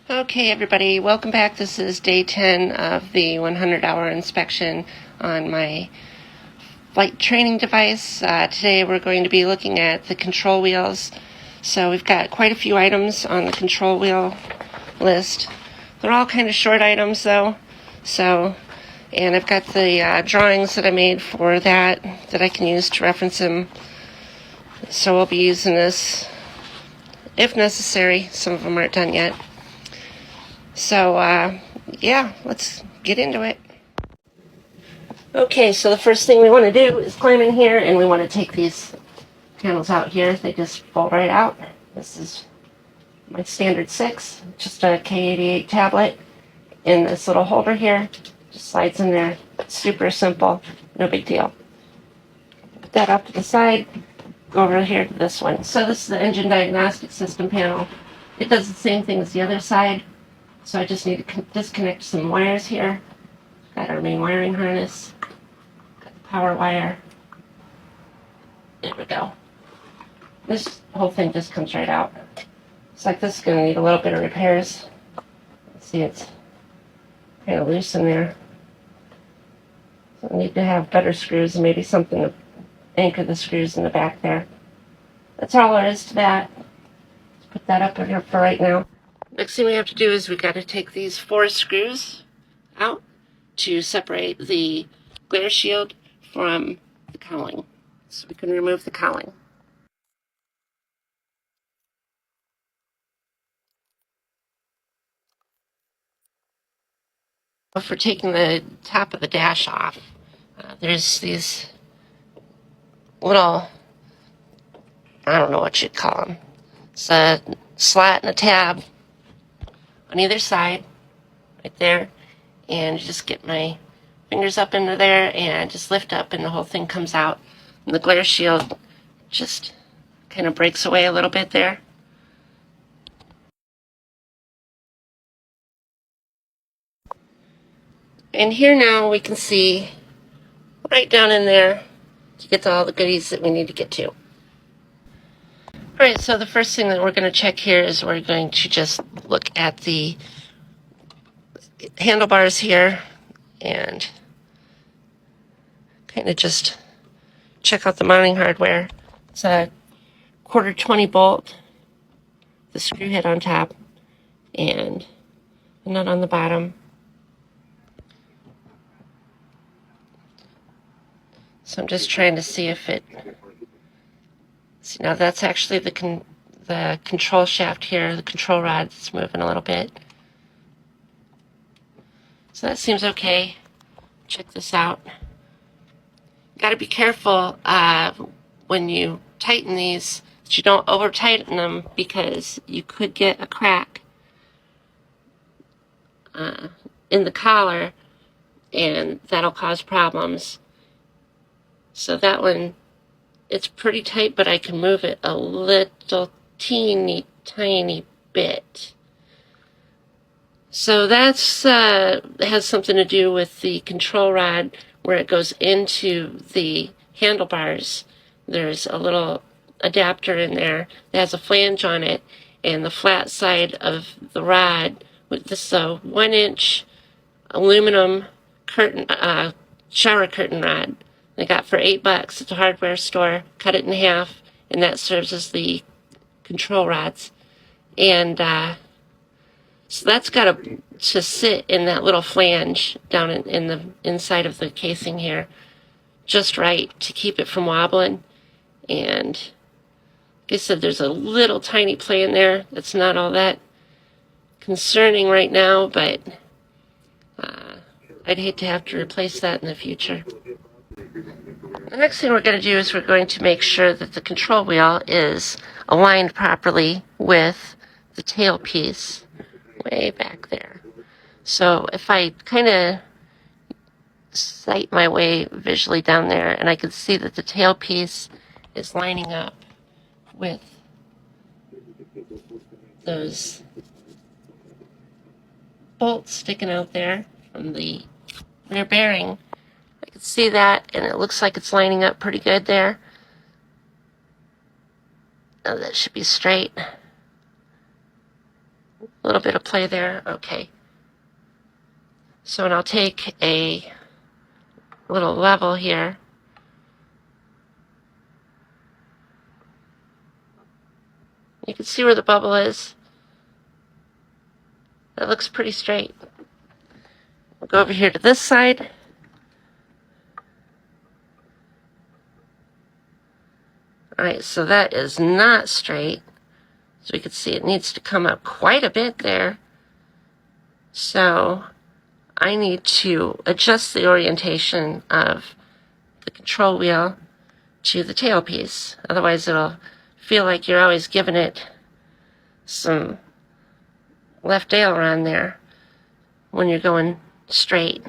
Okay, everybody, welcome back. This is day 10 of the 100-hour inspection on my flight training device. Today we're going to be looking at the control wheels. So we've got quite a few items on the control wheel list. They're all kind of short items though. And I've got the drawings that I made for that I can use to reference them. So we'll be using this if necessary. Some of them aren't done yet. So, yeah, let's get into it. Okay, so the first thing we want to do is climb in here, and we want to take these panels out here. They just fold right out. This is my standard 6, just a K88 tablet. And this little holder here just slides in there. Super simple, no big deal. Put that off to the side, go over here to this one. So this is the engine diagnostic system panel. It does the same thing as the other side. So I just need to disconnect some wires here. Got our main wiring harness. Got the power wire. There we go. This whole thing just comes right out. Looks like this is going to need a little bit of repairs. See, it's kind of loose in there. So I need to have better screws and maybe something to anchor the screws in the back there. That's all there is to that. Let's put that up in here for right now. Next thing we have to do is we've got to take these 4 screws out to separate the glare shield from the cowling. So we can remove the cowling. For taking the top of the dash off, there's these little, I don't know what you'd call them. It's a slat and a tab on either side, right there, and just get my fingers up into there and just lift up, and the whole thing comes out, and the glare shield just kind of breaks away a little bit there. And here now we can see right down in there to get to all the goodies that we need to get to. Alright, so the first thing that we're going to check here is we're going to just look at the handlebars here and kind of just check out the mounting hardware. It's a 1/4 bolt, the screw head on top, and a nut on the bottom. So I'm just trying to see if it... See, now that's actually the control shaft here, the control rod that's moving a little bit. So that seems okay. Check this out. Got to be careful when you tighten these that you don't over tighten them, because you could get a crack in the collar, and that'll cause problems. So that one, it's pretty tight, but I can move it a little teeny tiny bit. So that's has something to do with the control rod where it goes into the handlebars. There's a little adapter in there that has a flange on it, and the flat side of the rod with this 1-inch aluminum curtain shower curtain rod I got for $8 at the hardware store. Cut it in half, and that serves as the control rods. And so that's got to sit in that little flange down in the inside of the casing here, just right to keep it from wobbling. And like I said, there's a little tiny play in there that's not all that concerning right now, but I'd hate to have to replace that in the future. The next thing we're going to do is we're going to make sure that the control wheel is aligned properly with the tailpiece way back there. So if I kind of sight my way visually down there, and I can see that the tailpiece is lining up with those bolts sticking out there from the rear bearing. I can see that, and it looks like it's lining up pretty good there. Now that should be straight. A little bit of play there. Okay. So and I'll take a little level here. You can see where the bubble is. That looks pretty straight. We'll go over here to this side. Alright, so that is not straight. So we can see it needs to come up quite a bit there. So I need to adjust the orientation of the control wheel to the tailpiece. Otherwise it'll feel like you're always giving it some left aileron there when you're going straight.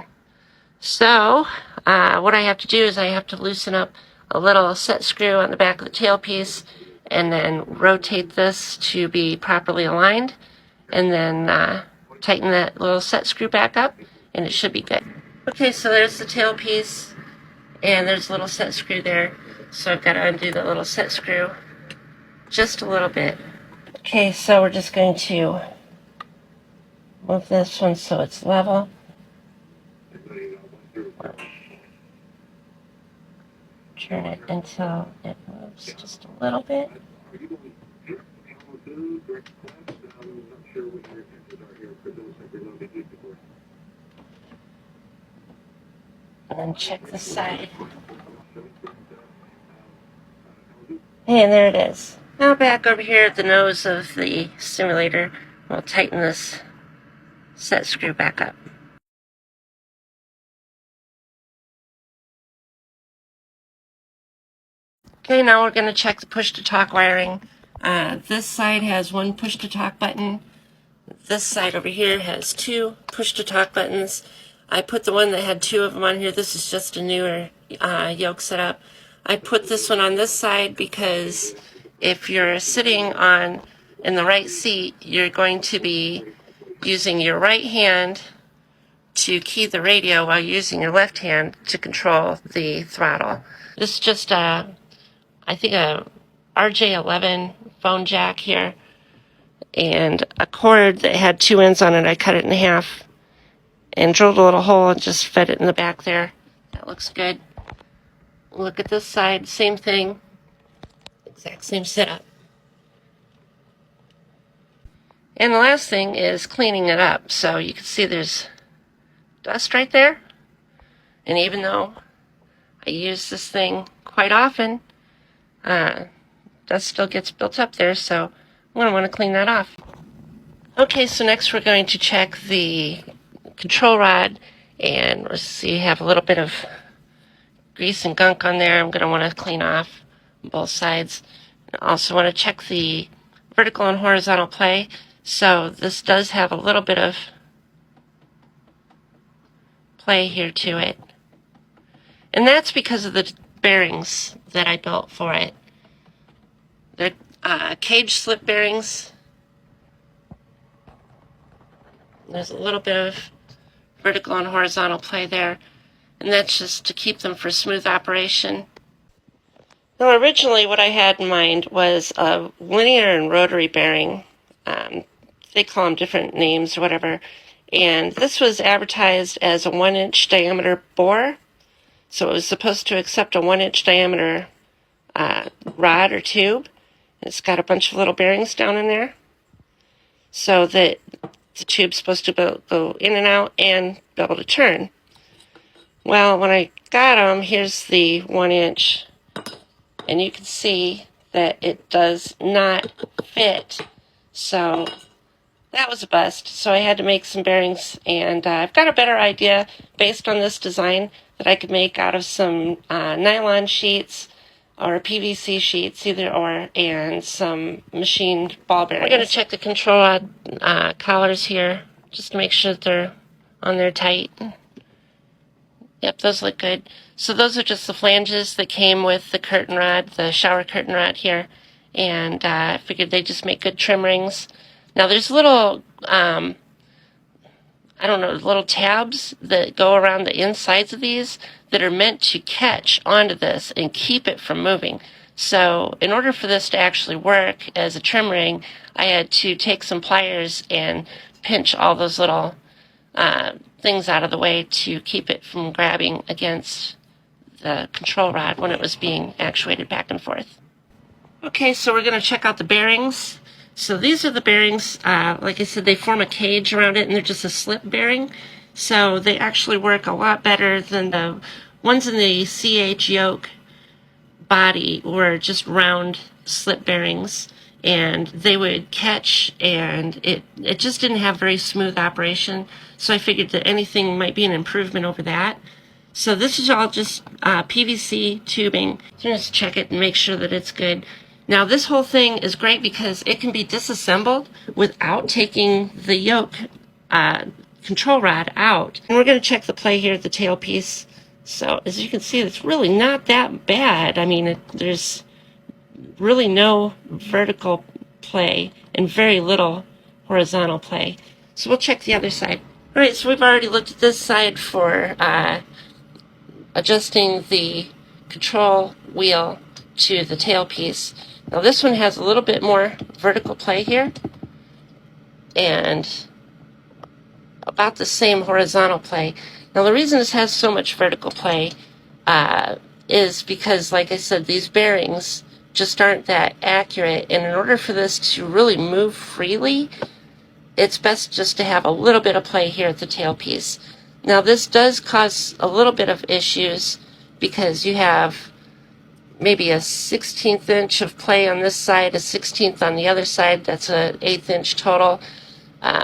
So what I have to do is I have to loosen up a little set screw on the back of the tailpiece and then rotate this to be properly aligned, and then tighten that little set screw back up, and it should be good. Okay, so there's the tailpiece, and there's a little set screw there. So I've got to undo the little set screw just a little bit. Okay, so we're just going to move this one so it's level. Turn it until it moves just a little bit. And then check the side. And there it is. Now back over here at the nose of the simulator, we'll tighten this set screw back up. Okay, now we're going to check the push-to-talk wiring. This side has one push-to-talk button. This side over here has two push-to-talk buttons. I put the one that had two of them on here. This is just a newer yoke setup. I put this one on this side because if you're sitting in the right seat, you're going to be using your right hand to key the radio while using your left hand to control the throttle. This is just I think a RJ11 phone jack here, and a cord that had two ends on it. I cut it in half and drilled a little hole and just fed it in the back there. That looks good. Look at this side, same thing, exact same setup. And the last thing is cleaning it up. So you can see there's dust right there, and even though I use this thing quite often, dust still gets built up there, so I'm going to want to clean that off. Okay, so next we're going to check the control rod, and we'll see you have a little bit of grease and gunk on there. I'm going to want to clean off both sides. I also want to check the vertical and horizontal play. So this does have a little bit of play here to it, and that's because of the bearings that I built for it. They're cage slip bearings. There's a little bit of vertical and horizontal play there, and that's just to keep them for smooth operation. Now originally what I had in mind was a linear and rotary bearing. They call them different names or whatever, and this was advertised as a 1-inch diameter bore. So it was supposed to accept a 1-inch diameter rod or tube. It's got a bunch of little bearings down in there, so that the tube's supposed to go in and out and be able to turn. Well, when I got them, here's the 1-inch, and you can see that it does not fit. So that was a bust. So I had to make some bearings, and I've got a better idea based on this design that I could make out of some nylon sheets or PVC sheets, either or, and some machined ball bearings. We're going to check the control rod collars here just to make sure that they're on there tight. Yep, those look good. So those are just the flanges that came with the curtain rod, the shower curtain rod here, and I figured they just make good trim rings. Now there's little I don't know, little tabs that go around the insides of these that are meant to catch onto this and keep it from moving. So in order for this to actually work as a trim ring, I had to take some pliers and pinch all those little things out of the way to keep it from grabbing against the control rod when it was being actuated back and forth. Okay, so we're going to check out the bearings. So these are the bearings. Like I said, they form a cage around it, and they're just a slip bearing. So they actually work a lot better than the ones in the CH yoke body were just round slip bearings, and they would catch, and it just didn't have very smooth operation. So I figured that anything might be an improvement over that. So this is all just PVC tubing. So just check it and make sure that it's good. Now this whole thing is great because it can be disassembled without taking the yoke control rod out. And we're going to check the play here at the tailpiece. So as you can see, it's really not that bad. I mean, there's really no vertical play and very little horizontal play. So we'll check the other side. All right, so we've already looked at this side for adjusting the control wheel to the tailpiece. Now this one has a little bit more vertical play here and about the same horizontal play. Now the reason this has so much vertical play is because, like I said, these bearings just aren't that accurate, and in order for this to really move freely, it's best just to have a little bit of play here at the tailpiece. Now this does cause a little bit of issues because you have maybe a 1/16 inch of play on this side, a 1/16 on the other side. That's an 1/8 inch total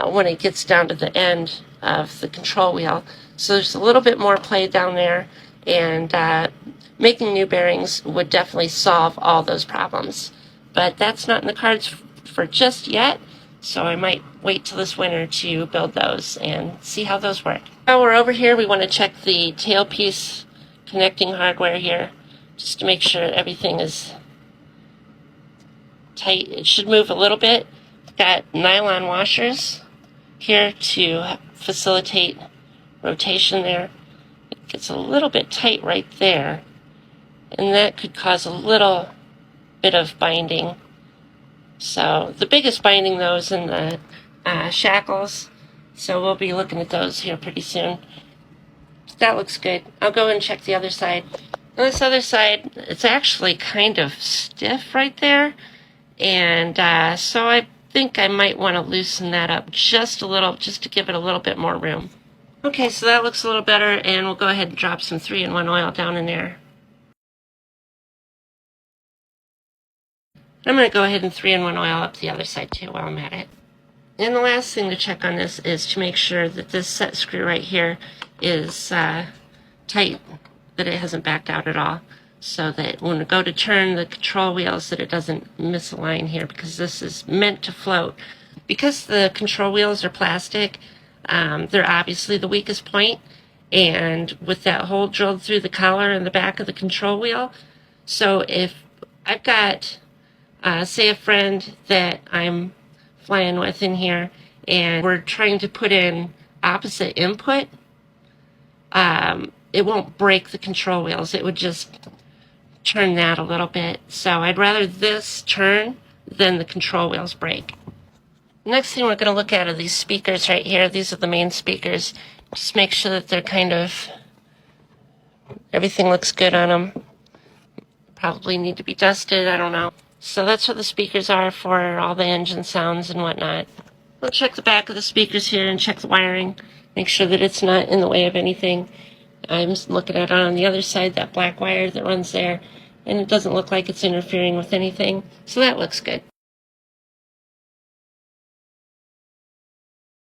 when it gets down to the end of the control wheel. So there's a little bit more play down there, and making new bearings would definitely solve all those problems. But that's not in the cards for just yet, so I might wait till this winter to build those and see how those work. While we're over here, we want to check the tailpiece connecting hardware here, just to make sure everything is tight. It should move a little bit. Got nylon washers here to facilitate rotation there. It gets a little bit tight right there, and that could cause a little bit of binding. So the biggest binding, though, is in the shackles, so we'll be looking at those here pretty soon. That looks good. I'll go and check the other side. On this other side, it's actually kind of stiff right there, and so I think I might want to loosen that up just a little, just to give it a little bit more room. Okay, so that looks a little better, and we'll go ahead and drop some 3-in-1 oil down in there. I'm going to go ahead and 3-in-1 oil up the other side too while I'm at it. And the last thing to check on this is to make sure that this set screw right here is tight, that it hasn't backed out at all, so that when we go to turn the control wheels that it doesn't misalign here, because this is meant to float. Because the control wheels are plastic, they're obviously the weakest point, and with that hole drilled through the collar and the back of the control wheel, so if I've got say a friend that I'm flying with in here, and we're trying to put in opposite input, it won't break the control wheels. It would just turn that a little bit. So I'd rather this turn than the control wheels break. Next thing we're going to look at are these speakers right here. These are the main speakers. Just make sure that they're kind of, everything looks good on them. Probably need to be dusted, I don't know. So that's what the speakers are for, all the engine sounds and whatnot. We'll check the back of the speakers here and check the wiring. Make sure that it's not in the way of anything. I'm looking at it on the other side, that black wire that runs there, and it doesn't look like it's interfering with anything. So that looks good.